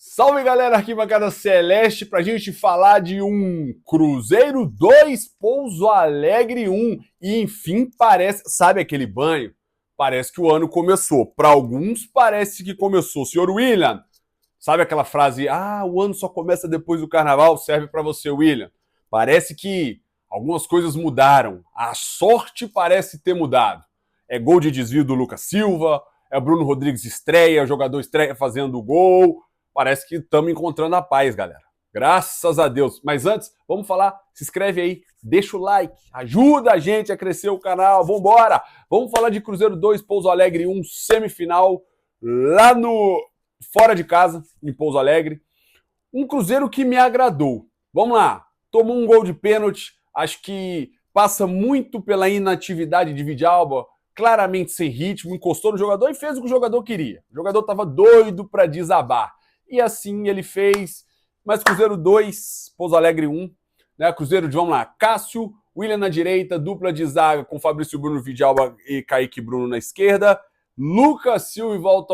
Salve galera, arquibancada celeste, pra gente falar de um Cruzeiro 2, Pouso Alegre 1. E enfim, parece, sabe aquele banho? Parece que o ano começou. Para alguns parece que começou. Senhor William, sabe aquela frase, o ano só começa depois do carnaval? Serve para você, William. Parece que algumas coisas mudaram. A sorte parece ter mudado. É gol de desvio do Lucas Silva, é Bruno Rodrigues estreia, o jogador estreia fazendo o gol. Parece que estamos encontrando a paz, galera. Graças a Deus. Mas antes, vamos falar, se inscreve aí, deixa o like, ajuda a gente a crescer o canal, vambora! Vamos falar de Cruzeiro 2, Pouso Alegre 1, semifinal, lá no fora de casa, em Pouso Alegre. Um Cruzeiro que me agradou. Vamos lá, tomou um gol de pênalti, acho que passa muito pela inatividade de Vidalba, claramente sem ritmo, encostou no jogador e fez o que o jogador queria. O jogador estava doido para desabar. E assim ele fez. Mas Cruzeiro 2, Pouso Alegre 1. Né? Cruzeiro de, vamos lá, Cássio, William na direita, dupla de zaga com Fabrício Bruno, Vidalba e Kaique Bruno na esquerda. Lucas Silva volta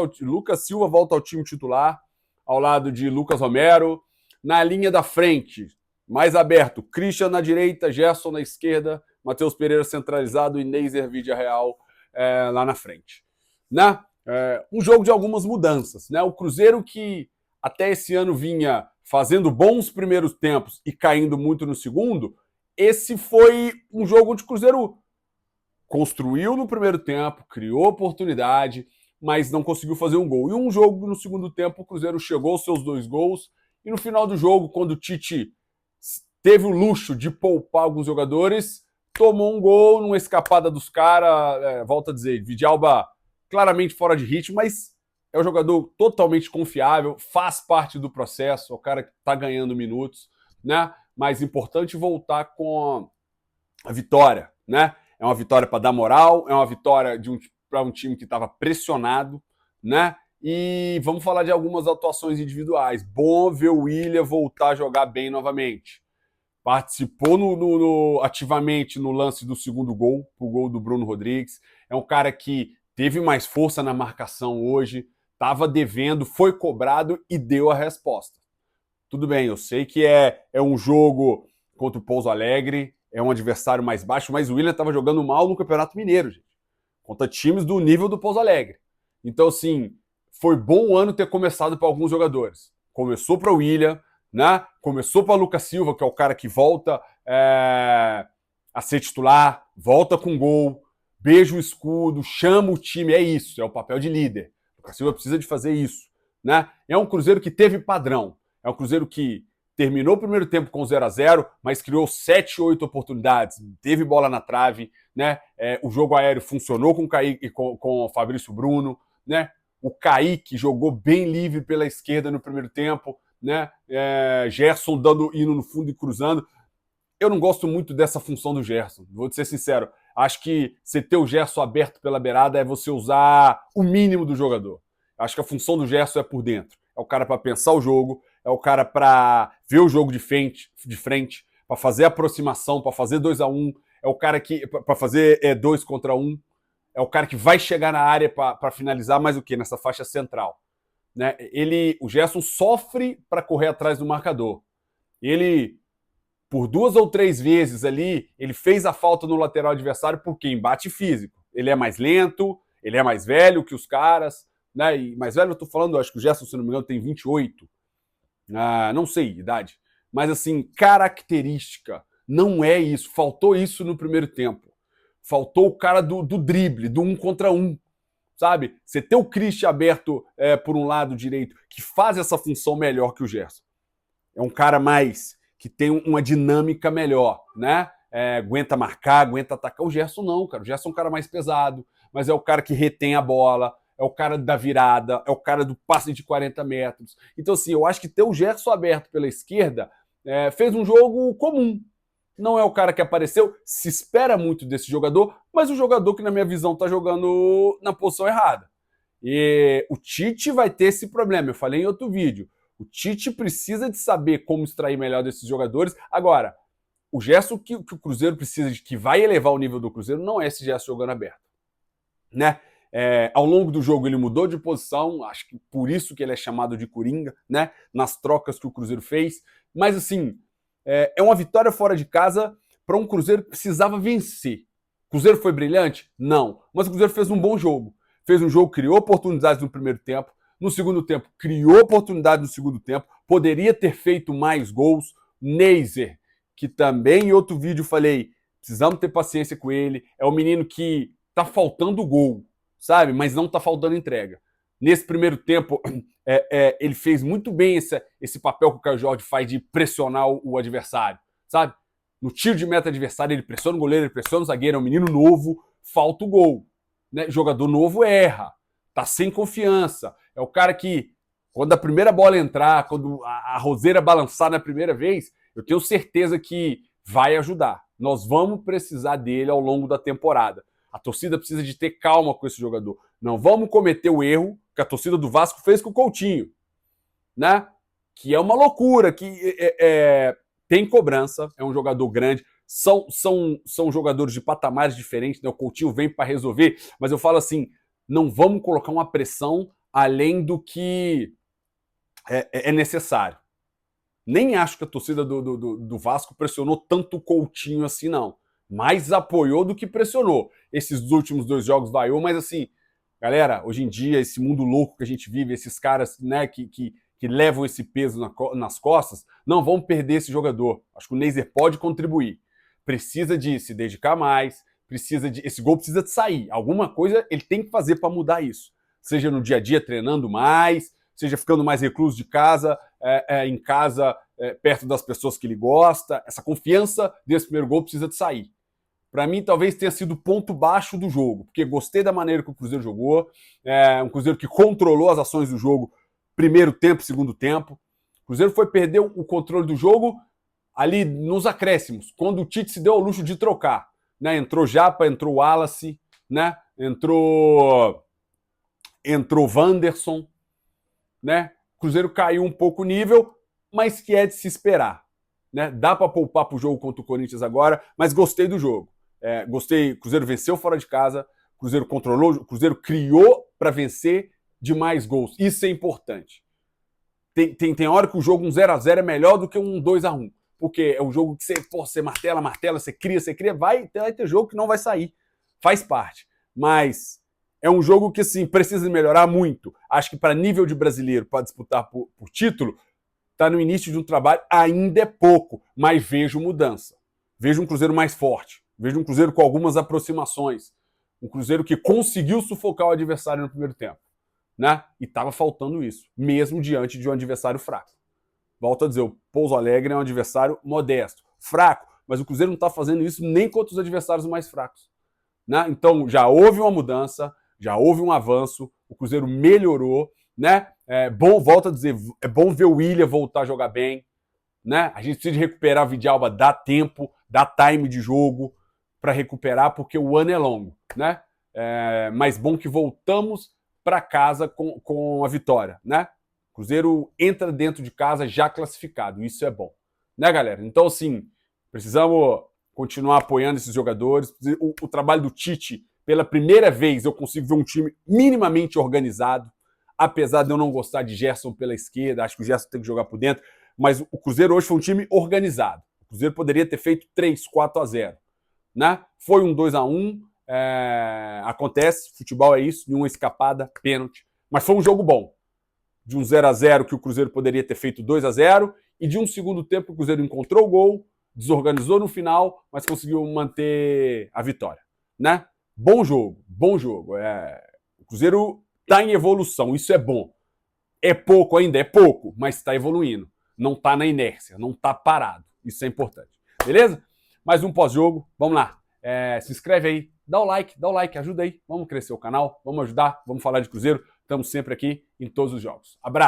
ao time titular, ao lado de Lucas Romero. Na linha da frente, mais aberto, Christian na direita, Gerson na esquerda, Matheus Pereira centralizado e Neiser Villarreal lá na frente. Né? Um jogo de algumas mudanças. Né? O Cruzeiro que até esse ano vinha fazendo bons primeiros tempos e caindo muito no segundo, esse foi um jogo onde o Cruzeiro construiu no primeiro tempo, criou oportunidade, mas não conseguiu fazer um gol. E um jogo no segundo tempo, o Cruzeiro chegou aos seus 2 gols, e no final do jogo, quando o Tite teve o luxo de poupar alguns jogadores, tomou um gol numa escapada dos caras, volto a dizer, Vidalba claramente fora de ritmo, mas é um jogador totalmente confiável, faz parte do processo, é o cara que está ganhando minutos, né? Mas importante voltar com a vitória, né? É uma vitória para dar moral, é uma vitória para um time que estava pressionado, né? E vamos falar de algumas atuações individuais. Bom ver o William voltar a jogar bem novamente. Participou ativamente no lance do segundo gol, o gol do Bruno Rodrigues. É um cara que teve mais força na marcação hoje, estava devendo, foi cobrado e deu a resposta. Tudo bem, eu sei que é um jogo contra o Pouso Alegre, é um adversário mais baixo, mas o William estava jogando mal no Campeonato Mineiro, gente. Contra times do nível do Pouso Alegre. Então, assim, foi bom o ano ter começado para alguns jogadores. Começou para o William, né? Começou para Lucas Silva, que é o cara que volta a ser titular, volta com gol, beija o escudo, chama o time, é isso, é o papel de líder. O Lucas Silva precisa de fazer isso, né? É um Cruzeiro que teve padrão, é um Cruzeiro que terminou o primeiro tempo com 0-0, mas criou 7, 8 oportunidades, teve bola na trave, né? O jogo aéreo funcionou com o Kaique, com o Fabrício Bruno, né? O Kaique jogou bem livre pela esquerda no primeiro tempo, né? Gerson indo no fundo e cruzando. Eu não gosto muito dessa função do Gerson, vou ser sincero. Acho que você ter o Gerson aberto pela beirada é você usar o mínimo do jogador. Acho que a função do Gerson é por dentro. É o cara para pensar o jogo, é o cara para ver o jogo de frente, para fazer aproximação, para fazer 2-1, é o cara que para fazer 2 contra 1, é o cara que vai chegar na área para finalizar, mais o que? Nessa faixa central. Né? O Gerson sofre para correr atrás do marcador. Ele, por 2 ou 3 vezes ali, ele fez a falta no lateral adversário porque embate físico. Ele é mais lento, ele é mais velho que os caras, né? E mais velho eu tô falando, acho que o Gerson, se não me engano, tem 28. Não sei, idade. Mas assim, característica, não é isso. Faltou isso no primeiro tempo. Faltou o cara do drible, do 1 contra 1. Sabe? Você ter o Christian aberto por um lado direito, que faz essa função melhor que o Gerson. É um cara mais que tem uma dinâmica melhor, né? Aguenta marcar, aguenta atacar. O Gerson não, cara. O Gerson é um cara mais pesado, mas é o cara que retém a bola, é o cara da virada, é o cara do passe de 40 metros. Então, assim, eu acho que ter o Gerson aberto pela esquerda fez um jogo comum. Não é o cara que apareceu, se espera muito desse jogador, mas o jogador que, na minha visão, tá jogando na posição errada. E o Tite vai ter esse problema, eu falei em outro vídeo. O Tite precisa de saber como extrair melhor desses jogadores. Agora, o Gerson que o Cruzeiro precisa de, que vai elevar o nível do Cruzeiro, não é esse Gerson jogando aberto. Né? Ao longo do jogo ele mudou de posição, acho que por isso que ele é chamado de Coringa, né? Nas trocas que o Cruzeiro fez. Mas assim, é uma vitória fora de casa para um Cruzeiro que precisava vencer. O Cruzeiro foi brilhante? Não. Mas o Cruzeiro fez um bom jogo. Fez um jogo, criou oportunidades no primeiro tempo. No segundo tempo, criou oportunidades no segundo tempo. Poderia ter feito mais gols. Neiser, que também em outro vídeo falei, precisamos ter paciência com ele. É um menino que tá faltando gol, sabe? Mas não tá faltando entrega. Nesse primeiro tempo, ele fez muito bem esse papel que o Caio Jorge faz de pressionar o adversário, sabe? No tiro de meta adversário, ele pressiona o goleiro, ele pressiona o zagueiro, é um menino novo, falta o gol. Né? Jogador novo erra, tá sem confiança. É o cara que, quando a primeira bola entrar, quando a roseira balançar na primeira vez, eu tenho certeza que vai ajudar. Nós vamos precisar dele ao longo da temporada. A torcida precisa de ter calma com esse jogador. Não vamos cometer o erro que a torcida do Vasco fez com o Coutinho, né? Que é uma loucura, que tem cobrança, é um jogador grande, são jogadores de patamares diferentes, né? O Coutinho vem para resolver, mas eu falo assim, não vamos colocar uma pressão além do que é necessário. Nem acho que a torcida do Vasco pressionou tanto o Coutinho assim, não. Mais apoiou do que pressionou. Esses últimos 2 jogos vaiou, mas assim, galera, hoje em dia, esse mundo louco que a gente vive, esses caras, né, que levam esse peso nas costas, não vão perder esse jogador. Acho que o Neiser pode contribuir. Precisa de se dedicar mais, esse gol precisa de sair. Alguma coisa ele tem que fazer para mudar isso. Seja no dia a dia treinando mais, seja ficando mais recluso de casa, em casa, perto das pessoas que ele gosta. Essa confiança desse primeiro gol precisa de sair. Para mim, talvez tenha sido o ponto baixo do jogo, porque gostei da maneira que o Cruzeiro jogou, um Cruzeiro que controlou as ações do jogo, primeiro tempo, segundo tempo. O Cruzeiro foi perder o controle do jogo ali nos acréscimos, quando o Tite se deu ao luxo de trocar. Né? Entrou Japa, entrou Wallace, né? entrou Wanderson. Né? O Cruzeiro caiu um pouco o nível, mas que é de se esperar. Né? Dá para poupar para o jogo contra o Corinthians agora, mas gostei do jogo. Gostei, o Cruzeiro venceu fora de casa, o Cruzeiro controlou, o Cruzeiro criou para vencer de mais gols. Isso é importante. Tem hora que o jogo 1-0 é melhor do que um 2-1. Porque é um jogo que você martela, você cria, vai ter jogo que não vai sair. Faz parte. Mas é um jogo que, assim, precisa melhorar muito. Acho que para nível de brasileiro, para disputar por título, está no início de um trabalho, ainda é pouco, mas vejo mudança. Vejo um Cruzeiro mais forte. Vejo um Cruzeiro com algumas aproximações. Um Cruzeiro que conseguiu sufocar o adversário no primeiro tempo. Né? E estava faltando isso, mesmo diante de um adversário fraco. Volto a dizer, o Pouso Alegre é um adversário modesto, fraco, mas o Cruzeiro não está fazendo isso nem contra os adversários mais fracos. Né? Então já houve uma mudança, já houve um avanço, o Cruzeiro melhorou, né? Volto a dizer, é bom ver o Willian voltar a jogar bem, né? A gente precisa de recuperar o Vidalba, dá tempo, dá time de jogo para recuperar, porque o ano é longo, né? Mas bom que voltamos para casa com a vitória, né? O Cruzeiro entra dentro de casa já classificado, isso é bom, né, galera? Então, assim, precisamos continuar apoiando esses jogadores. O trabalho do Tite, pela primeira vez, eu consigo ver um time minimamente organizado, apesar de eu não gostar de Gerson pela esquerda, acho que o Gerson tem que jogar por dentro, mas o Cruzeiro hoje foi um time organizado. O Cruzeiro poderia ter feito 3-4-0, né? Foi um 2-1, acontece, futebol é isso, nenhuma escapada, pênalti, mas foi um jogo bom. De um 0-0 que o Cruzeiro poderia ter feito 2-0 e de um segundo tempo que o Cruzeiro encontrou o gol, desorganizou no final, mas conseguiu manter a vitória, né? Bom jogo, bom jogo. O Cruzeiro está em evolução, isso é bom. É pouco ainda, é pouco, mas está evoluindo. Não está na inércia, não está parado. Isso é importante, beleza? Mais um pós-jogo, vamos lá. Se inscreve aí, dá o like, ajuda aí. Vamos crescer o canal, vamos ajudar, vamos falar de Cruzeiro. Estamos sempre aqui em todos os jogos. Abraço!